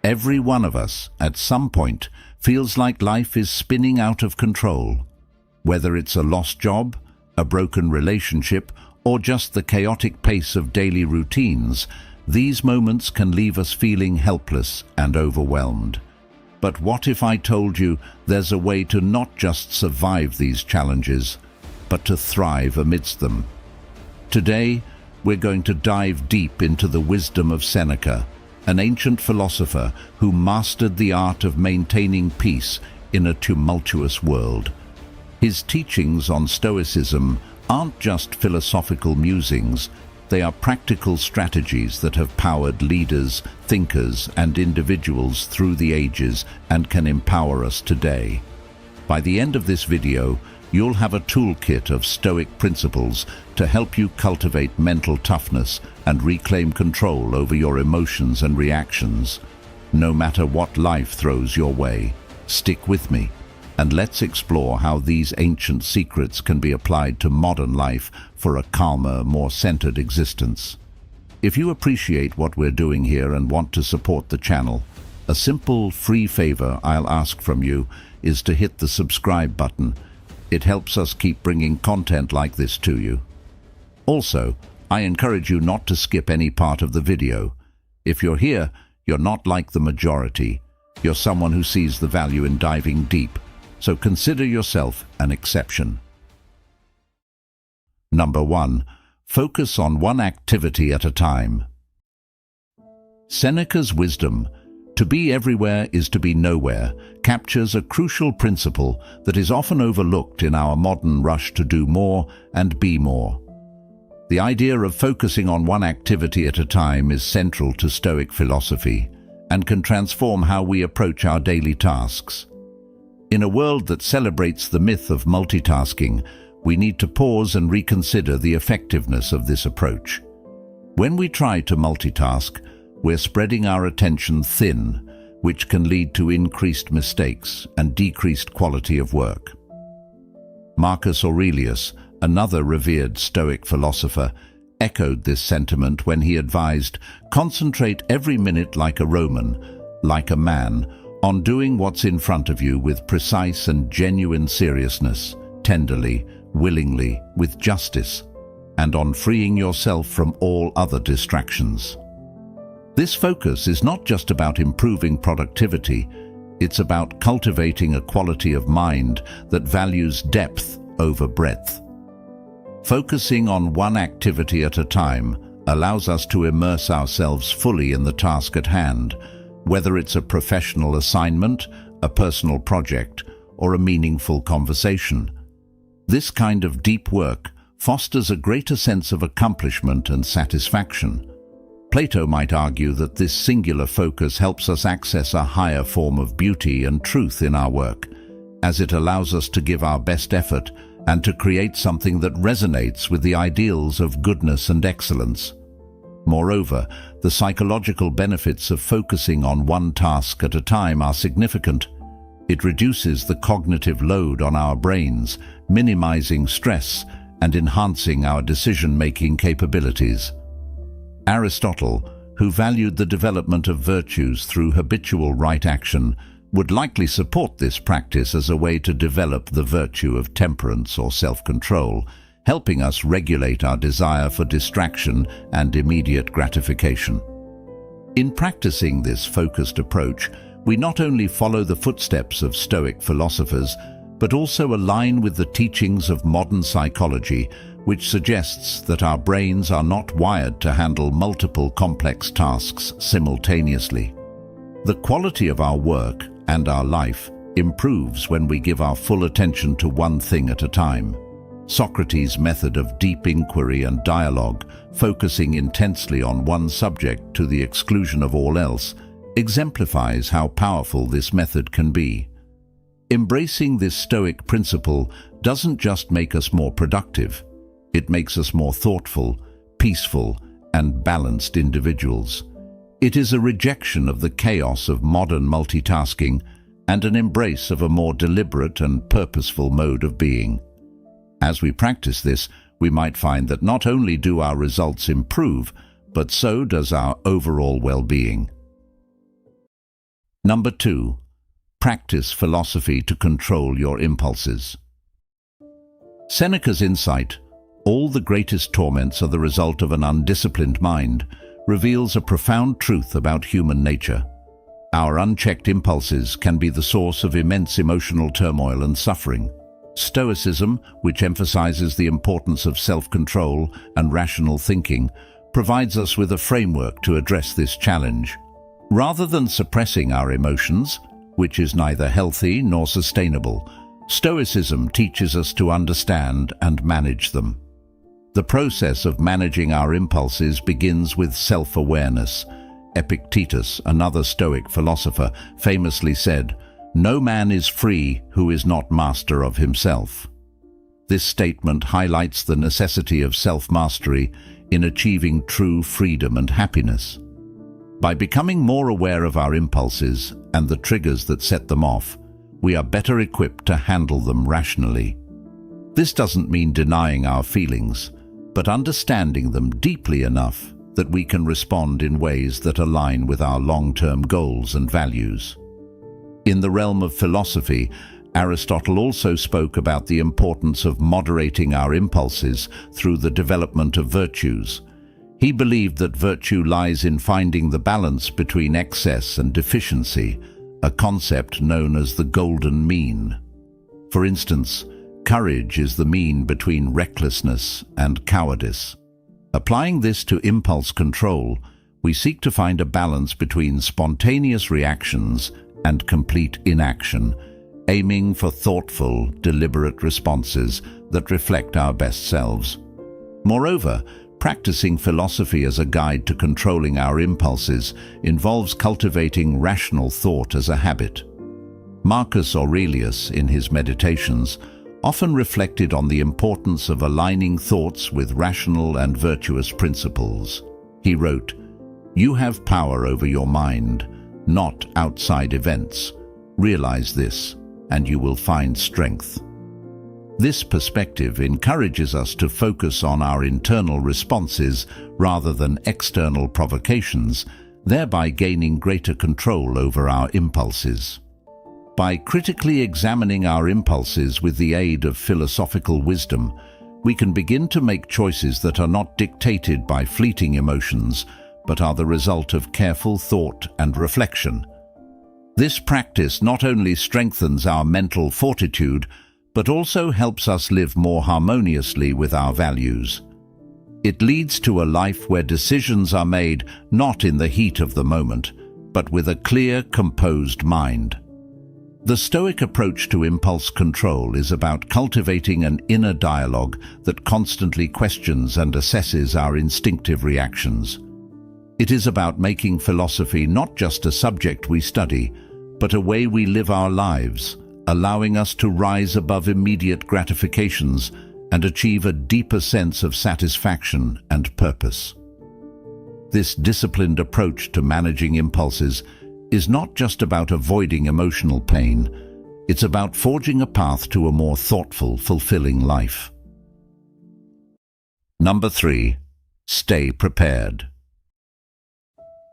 Every one of us, at some point, feels like life is spinning out of control. Whether it's a lost job, a broken relationship, or just the chaotic pace of daily routines, these moments can leave us feeling helpless and overwhelmed. But what if I told you there's a way to not just survive these challenges, but to thrive amidst them? Today, we're going to dive deep into the wisdom of Seneca, an ancient philosopher who mastered the art of maintaining peace in a tumultuous world. His teachings on Stoicism aren't just philosophical musings, they are practical strategies that have powered leaders, thinkers, and individuals through the ages and can empower us today. By the end of this video, you'll have a toolkit of Stoic principles to help you cultivate mental toughness and reclaim control over your emotions and reactions. No matter what life throws your way, stick with me, and let's explore how these ancient secrets can be applied to modern life for a calmer, more centered existence. If you appreciate what we're doing here and want to support the channel, a simple, free favor I'll ask from you is to hit the subscribe button. It helps us keep bringing content like this to you. Also, I encourage you not to skip any part of the video. If you're here, you're not like the majority. You're someone who sees the value in diving deep, so consider yourself an exception. Number 1. Focus on one activity at a time. Seneca's wisdom, "To be everywhere is to be nowhere," captures a crucial principle that is often overlooked in our modern rush to do more and be more. The idea of focusing on one activity at a time is central to Stoic philosophy and can transform how we approach our daily tasks. In a world that celebrates the myth of multitasking, we need to pause and reconsider the effectiveness of this approach. When we try to multitask, we're spreading our attention thin, which can lead to increased mistakes and decreased quality of work. Marcus Aurelius, another revered Stoic philosopher, echoed this sentiment when he advised, "Concentrate every minute like a Roman, like a man, on doing what's in front of you with precise and genuine seriousness, tenderly, willingly, with justice, and on freeing yourself from all other distractions." This focus is not just about improving productivity, it's about cultivating a quality of mind that values depth over breadth. Focusing on one activity at a time allows us to immerse ourselves fully in the task at hand, whether it's a professional assignment, a personal project, or a meaningful conversation. This kind of deep work fosters a greater sense of accomplishment and satisfaction. Plato might argue that this singular focus helps us access a higher form of beauty and truth in our work, as it allows us to give our best effort and to create something that resonates with the ideals of goodness and excellence. Moreover, the psychological benefits of focusing on one task at a time are significant. It reduces the cognitive load on our brains, minimizing stress and enhancing our decision-making capabilities. Aristotle, who valued the development of virtues through habitual right action, would likely support this practice as a way to develop the virtue of temperance or self-control, helping us regulate our desire for distraction and immediate gratification. In practicing this focused approach, we not only follow the footsteps of Stoic philosophers, but also align with the teachings of modern psychology, which suggests that our brains are not wired to handle multiple complex tasks simultaneously. The quality of our work and our life improves when we give our full attention to one thing at a time. Socrates' method of deep inquiry and dialogue, focusing intensely on one subject to the exclusion of all else, exemplifies how powerful this method can be. Embracing this Stoic principle doesn't just make us more productive, it makes us more thoughtful, peaceful, and balanced individuals. It is a rejection of the chaos of modern multitasking and an embrace of a more deliberate and purposeful mode of being. As we practice this, we might find that not only do our results improve, but so does our overall well-being. Number 2. Practice philosophy to control your impulses. Seneca's insight, "All the greatest torments are the result of an undisciplined mind," reveals a profound truth about human nature. Our unchecked impulses can be the source of immense emotional turmoil and suffering. Stoicism, which emphasizes the importance of self-control and rational thinking, provides us with a framework to address this challenge. Rather than suppressing our emotions, which is neither healthy nor sustainable, Stoicism teaches us to understand and manage them. The process of managing our impulses begins with self-awareness. Epictetus, another Stoic philosopher, famously said, "No man is free who is not master of himself." This statement highlights the necessity of self-mastery in achieving true freedom and happiness. By becoming more aware of our impulses and the triggers that set them off, we are better equipped to handle them rationally. This doesn't mean denying our feelings, but understanding them deeply enough that we can respond in ways that align with our long-term goals and values. In the realm of philosophy, Aristotle also spoke about the importance of moderating our impulses through the development of virtues. He believed that virtue lies in finding the balance between excess and deficiency, a concept known as the golden mean. For instance, courage is the mean between recklessness and cowardice. Applying this to impulse control, we seek to find a balance between spontaneous reactions and complete inaction, aiming for thoughtful, deliberate responses that reflect our best selves. Moreover, practicing philosophy as a guide to controlling our impulses involves cultivating rational thought as a habit. Marcus Aurelius, in his Meditations, often reflected on the importance of aligning thoughts with rational and virtuous principles. He wrote, "You have power over your mind, not outside events. Realize this, and you will find strength." This perspective encourages us to focus on our internal responses rather than external provocations, thereby gaining greater control over our impulses. By critically examining our impulses with the aid of philosophical wisdom, we can begin to make choices that are not dictated by fleeting emotions, but are the result of careful thought and reflection. This practice not only strengthens our mental fortitude, but also helps us live more harmoniously with our values. It leads to a life where decisions are made not in the heat of the moment, but with a clear, composed mind. The Stoic approach to impulse control is about cultivating an inner dialogue that constantly questions and assesses our instinctive reactions. It is about making philosophy not just a subject we study, but a way we live our lives, allowing us to rise above immediate gratifications and achieve a deeper sense of satisfaction and purpose. This disciplined approach to managing impulses is not just about avoiding emotional pain, it's about forging a path to a more thoughtful, fulfilling life. Number 3. Stay prepared.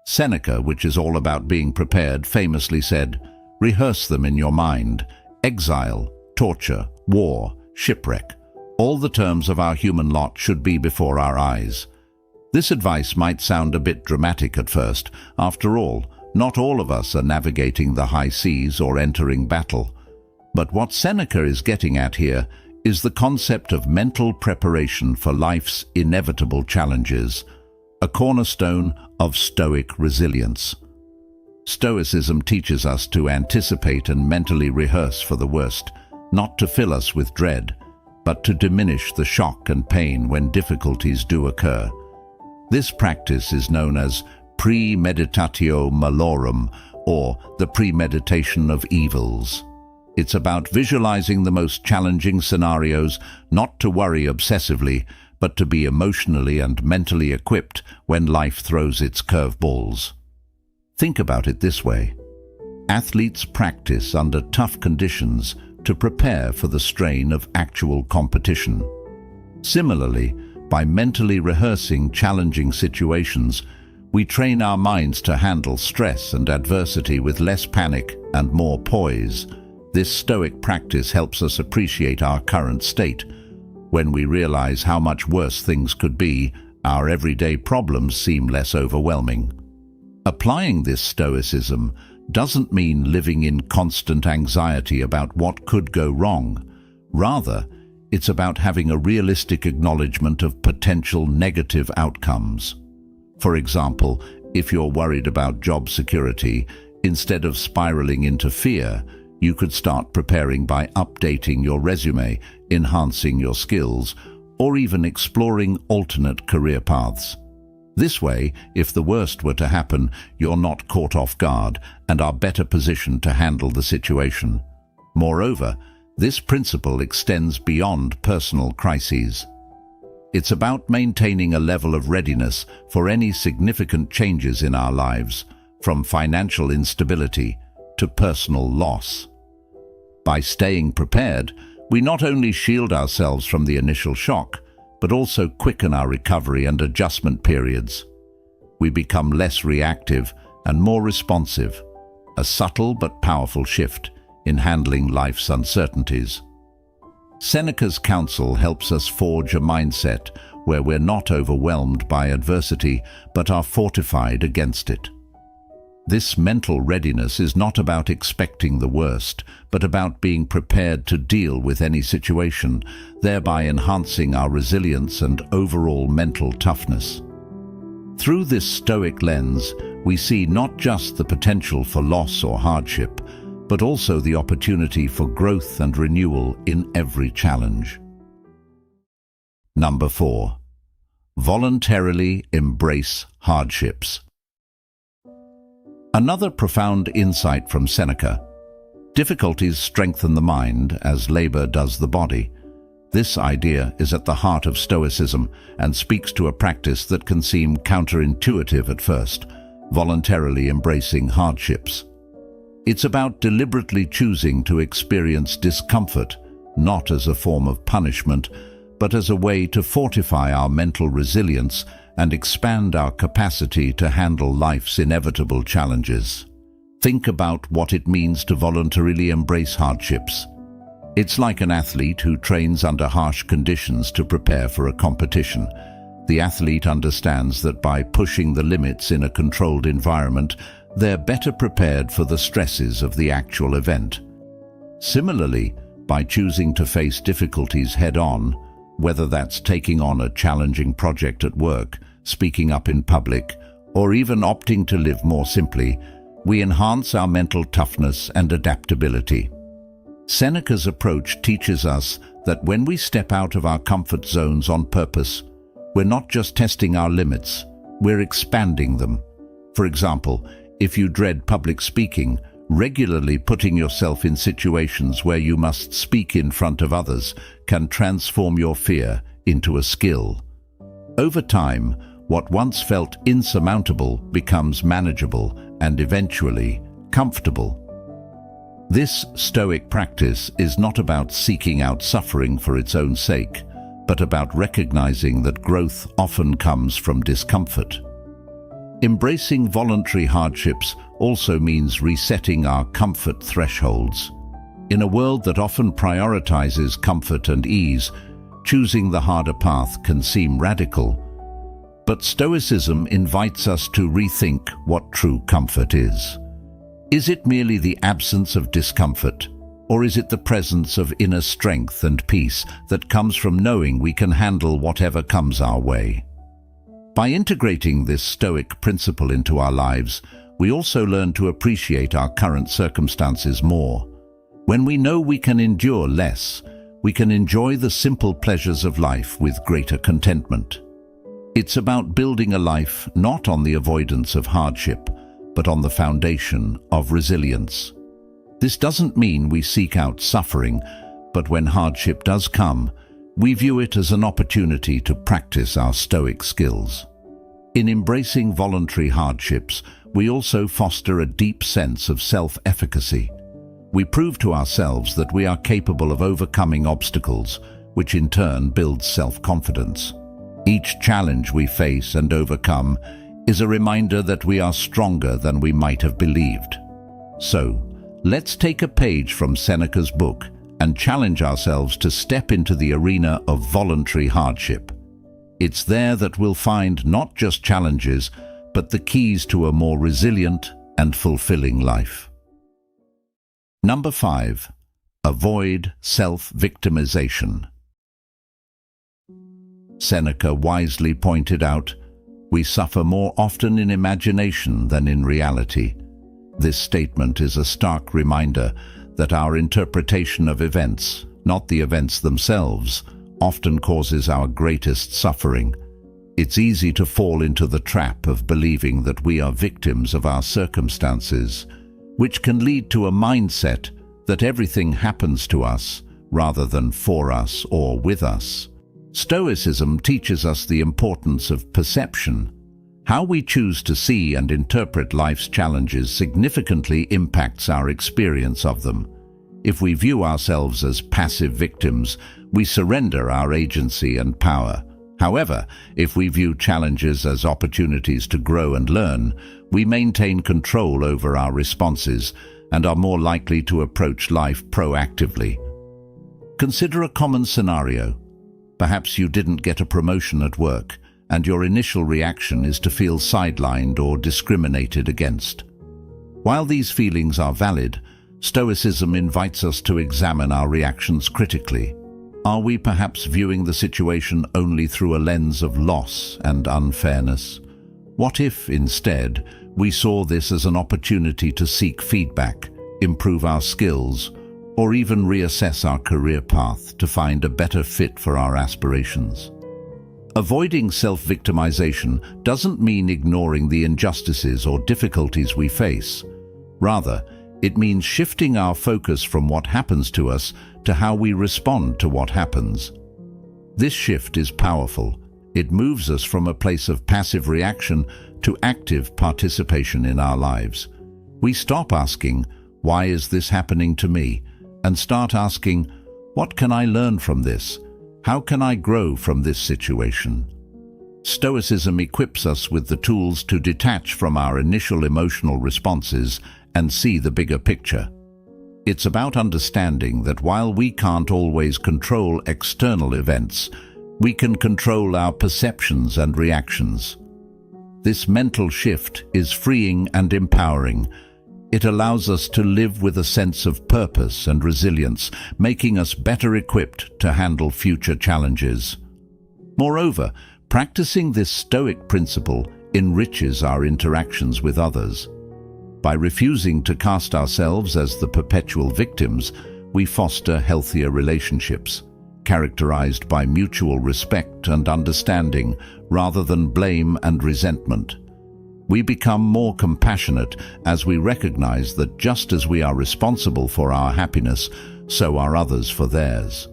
Seneca, which is all about being prepared, famously said, "Rehearse them in your mind. Exile, torture, war, shipwreck, all the terms of our human lot should be before our eyes." This advice might sound a bit dramatic at first. After all, not all of us are navigating the high seas or entering battle. But what Seneca is getting at here is the concept of mental preparation for life's inevitable challenges, a cornerstone of Stoic resilience. Stoicism teaches us to anticipate and mentally rehearse for the worst, not to fill us with dread, but to diminish the shock and pain when difficulties do occur. This practice is known as premeditatio malorum, or the premeditation of evils. It's about visualizing the most challenging scenarios, not to worry obsessively, but to be emotionally and mentally equipped when life throws its curveballs. Think about it this way. Athletes practice under tough conditions to prepare for the strain of actual competition. Similarly, by mentally rehearsing challenging situations, We train our minds to handle stress and adversity with less panic and more poise. This Stoic practice helps us appreciate our current state. When we realize how much worse things could be, our everyday problems seem less overwhelming. Applying this Stoicism doesn't mean living in constant anxiety about what could go wrong. Rather, it's about having a realistic acknowledgement of potential negative outcomes. For example, if you're worried about job security, instead of spiraling into fear, you could start preparing by updating your resume, enhancing your skills, or even exploring alternate career paths. This way, if the worst were to happen, you're not caught off guard and are better positioned to handle the situation. Moreover, this principle extends beyond personal crises. It's about maintaining a level of readiness for any significant changes in our lives, from financial instability to personal loss. By staying prepared, we not only shield ourselves from the initial shock, but also quicken our recovery and adjustment periods. We become less reactive and more responsive, a subtle but powerful shift in handling life's uncertainties. Seneca's counsel helps us forge a mindset where we're not overwhelmed by adversity, but are fortified against it. This mental readiness is not about expecting the worst, but about being prepared to deal with any situation, thereby enhancing our resilience and overall mental toughness. Through this Stoic lens, we see not just the potential for loss or hardship, but also the opportunity for growth and renewal in every challenge. Number 4. Voluntarily embrace hardships. Another profound insight from Seneca: difficulties strengthen the mind as labor does the body. This idea is at the heart of Stoicism and speaks to a practice that can seem counterintuitive at first: voluntarily embracing hardships. It's about deliberately choosing to experience discomfort, not as a form of punishment, but as a way to fortify our mental resilience and expand our capacity to handle life's inevitable challenges. Think about what it means to voluntarily embrace hardships. It's like an athlete who trains under harsh conditions to prepare for a competition. The athlete understands that by pushing the limits in a controlled environment, they're better prepared for the stresses of the actual event. Similarly, by choosing to face difficulties head-on, whether that's taking on a challenging project at work, speaking up in public, or even opting to live more simply, we enhance our mental toughness and adaptability. Seneca's approach teaches us that when we step out of our comfort zones on purpose, we're not just testing our limits, we're expanding them. For example, if you dread public speaking, regularly putting yourself in situations where you must speak in front of others can transform your fear into a skill. Over time, what once felt insurmountable becomes manageable and eventually comfortable. This Stoic practice is not about seeking out suffering for its own sake, but about recognizing that growth often comes from discomfort. Embracing voluntary hardships also means resetting our comfort thresholds. In a world that often prioritizes comfort and ease, choosing the harder path can seem radical. But Stoicism invites us to rethink what true comfort is. Is it merely the absence of discomfort, or is it the presence of inner strength and peace that comes from knowing we can handle whatever comes our way? By integrating this Stoic principle into our lives, we also learn to appreciate our current circumstances more. When we know we can endure less, we can enjoy the simple pleasures of life with greater contentment. It's about building a life not on the avoidance of hardship, but on the foundation of resilience. This doesn't mean we seek out suffering, but when hardship does come, we view it as an opportunity to practice our Stoic skills. In embracing voluntary hardships, we also foster a deep sense of self-efficacy. We prove to ourselves that we are capable of overcoming obstacles, which in turn builds self-confidence. Each challenge we face and overcome is a reminder that we are stronger than we might have believed. So, let's take a page from Seneca's book and challenge ourselves to step into the arena of voluntary hardship. It's there that we'll find not just challenges, but the keys to a more resilient and fulfilling life. Number 5. Avoid self-victimization. Seneca wisely pointed out, "We suffer more often in imagination than in reality." This statement is a stark reminder that our interpretation of events, not the events themselves, often causes our greatest suffering. It's easy to fall into the trap of believing that we are victims of our circumstances, which can lead to a mindset that everything happens to us rather than for us or with us. Stoicism teaches us the importance of perception. How we choose to see and interpret life's challenges significantly impacts our experience of them. If we view ourselves as passive victims, we surrender our agency and power. However, if we view challenges as opportunities to grow and learn, we maintain control over our responses and are more likely to approach life proactively. Consider a common scenario. Perhaps you didn't get a promotion at work, and your initial reaction is to feel sidelined or discriminated against. While these feelings are valid, Stoicism invites us to examine our reactions critically. Are we perhaps viewing the situation only through a lens of loss and unfairness? What if, instead, we saw this as an opportunity to seek feedback, improve our skills, or even reassess our career path to find a better fit for our aspirations? Avoiding self-victimization doesn't mean ignoring the injustices or difficulties we face. Rather, it means shifting our focus from what happens to us to how we respond to what happens. This shift is powerful. It moves us from a place of passive reaction to active participation in our lives. We stop asking, "Why is this happening to me?" and start asking, "What can I learn from this? How can I grow from this situation?" Stoicism equips us with the tools to detach from our initial emotional responses and see the bigger picture. It's about understanding that while we can't always control external events, we can control our perceptions and reactions. This mental shift is freeing and empowering. It allows us to live with a sense of purpose and resilience, making us better equipped to handle future challenges. Moreover, practicing this Stoic principle enriches our interactions with others. By refusing to cast ourselves as the perpetual victims, we foster healthier relationships, characterized by mutual respect and understanding rather than blame and resentment. We become more compassionate as we recognize that just as we are responsible for our happiness, so are others for theirs.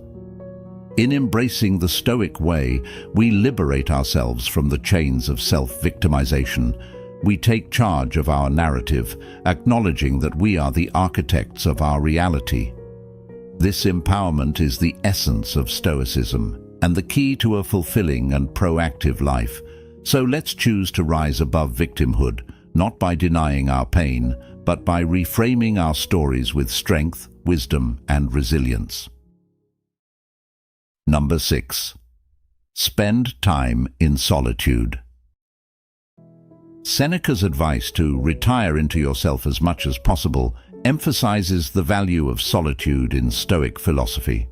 In embracing the Stoic way, we liberate ourselves from the chains of self-victimization. We take charge of our narrative, acknowledging that we are the architects of our reality. This empowerment is the essence of Stoicism and the key to a fulfilling and proactive life. So let's choose to rise above victimhood, not by denying our pain, but by reframing our stories with strength, wisdom, and resilience. Number 6. Spend time in solitude. Seneca's advice to retire into yourself as much as possible emphasizes the value of solitude in Stoic philosophy.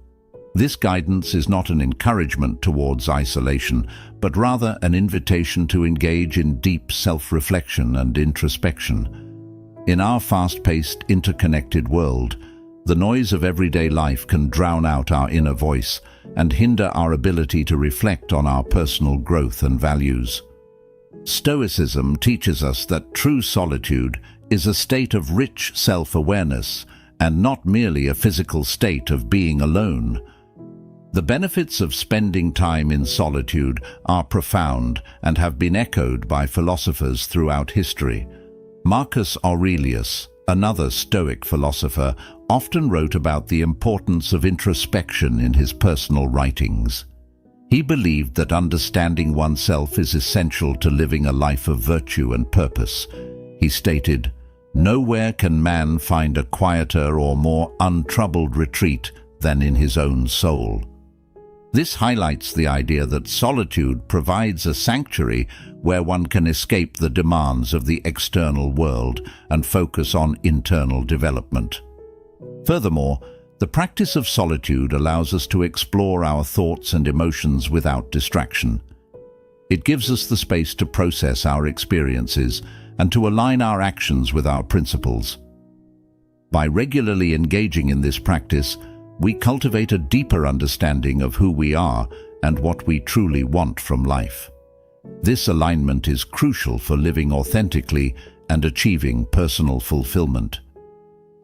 This guidance is not an encouragement towards isolation, but rather an invitation to engage in deep self-reflection and introspection. In our fast-paced, interconnected world, the noise of everyday life can drown out our inner voice and hinder our ability to reflect on our personal growth and values. Stoicism teaches us that true solitude is a state of rich self-awareness and not merely a physical state of being alone. The benefits of spending time in solitude are profound and have been echoed by philosophers throughout history. Marcus Aurelius, another Stoic philosopher, often wrote about the importance of introspection in his personal writings. He believed that understanding oneself is essential to living a life of virtue and purpose. He stated, "Nowhere can man find a quieter or more untroubled retreat than in his own soul." This highlights the idea that solitude provides a sanctuary where one can escape the demands of the external world and focus on internal development. Furthermore, the practice of solitude allows us to explore our thoughts and emotions without distraction. It gives us the space to process our experiences and to align our actions with our principles. By regularly engaging in this practice, we cultivate a deeper understanding of who we are and what we truly want from life. This alignment is crucial for living authentically and achieving personal fulfillment.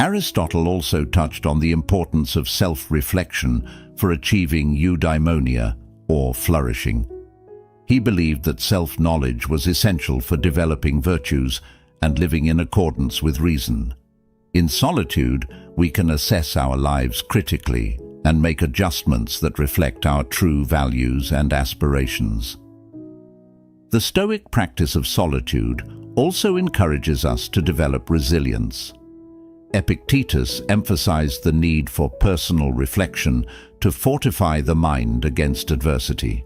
Aristotle also touched on the importance of self-reflection for achieving eudaimonia, or flourishing. He believed that self-knowledge was essential for developing virtues and living in accordance with reason. In solitude, we can assess our lives critically and make adjustments that reflect our true values and aspirations. The Stoic practice of solitude also encourages us to develop resilience. Epictetus emphasized the need for personal reflection to fortify the mind against adversity.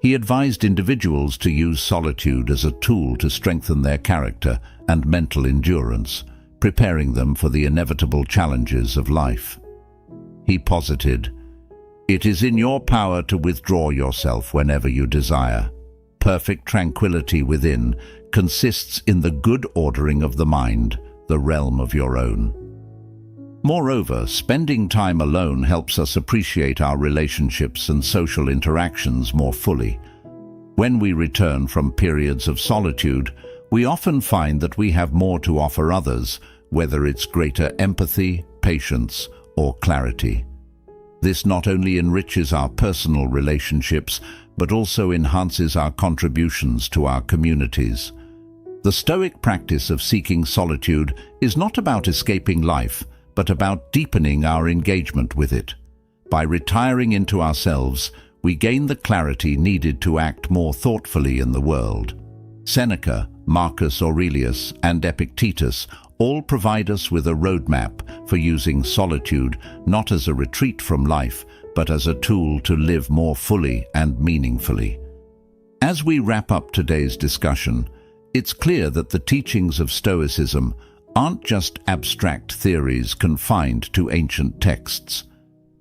He advised individuals to use solitude as a tool to strengthen their character and mental endurance, preparing them for the inevitable challenges of life. He posited, "It is in your power to withdraw yourself whenever you desire. Perfect tranquility within consists in the good ordering of the mind, the realm of your own." Moreover, spending time alone helps us appreciate our relationships and social interactions more fully. When we return from periods of solitude, we often find that we have more to offer others, whether it's greater empathy, patience, or clarity. This not only enriches our personal relationships, but also enhances our contributions to our communities. The Stoic practice of seeking solitude is not about escaping life, but about deepening our engagement with it. By retiring into ourselves, we gain the clarity needed to act more thoughtfully in the world. Seneca, Marcus Aurelius, and Epictetus all provide us with a roadmap for using solitude not as a retreat from life, but as a tool to live more fully and meaningfully. As we wrap up today's discussion, it's clear that the teachings of Stoicism aren't just abstract theories confined to ancient texts.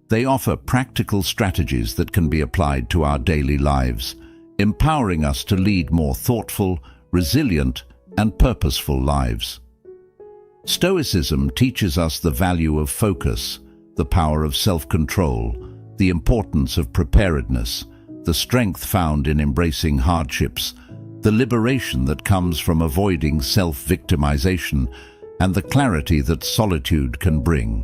They offer practical strategies that can be applied to our daily lives, empowering us to lead more thoughtful, resilient, and purposeful lives. Stoicism teaches us the value of focus, the power of self-control, the importance of preparedness, the strength found in embracing hardships, the liberation that comes from avoiding self-victimization, and the clarity that solitude can bring.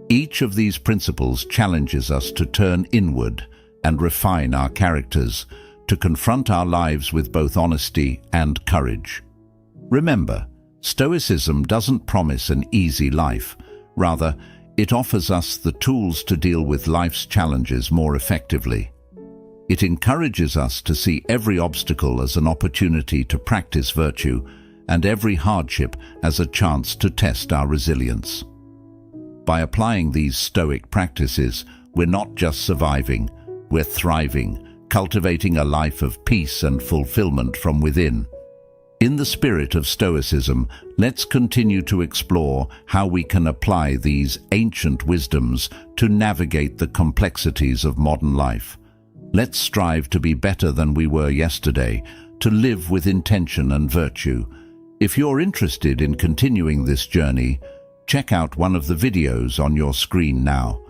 Each of these principles challenges us to turn inward and refine our characters, to confront our lives with both honesty and courage. Remember, Stoicism doesn't promise an easy life. Rather, it offers us the tools to deal with life's challenges more effectively. It encourages us to see every obstacle as an opportunity to practice virtue and every hardship as a chance to test our resilience. By applying these Stoic practices, we're not just surviving, we're thriving, cultivating a life of peace and fulfillment from within. In the spirit of Stoicism, let's continue to explore how we can apply these ancient wisdoms to navigate the complexities of modern life. Let's strive to be better than we were yesterday, to live with intention and virtue. If you're interested in continuing this journey, check out one of the videos on your screen now.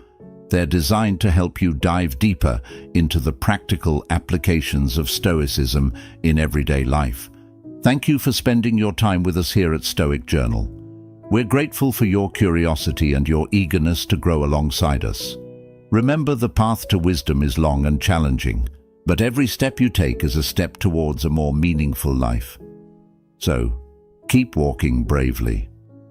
They're designed to help you dive deeper into the practical applications of Stoicism in everyday life. Thank you for spending your time with us here at Stoic Journal. We're grateful for your curiosity and your eagerness to grow alongside us. Remember, the path to wisdom is long and challenging, but every step you take is a step towards a more meaningful life. So, keep walking bravely.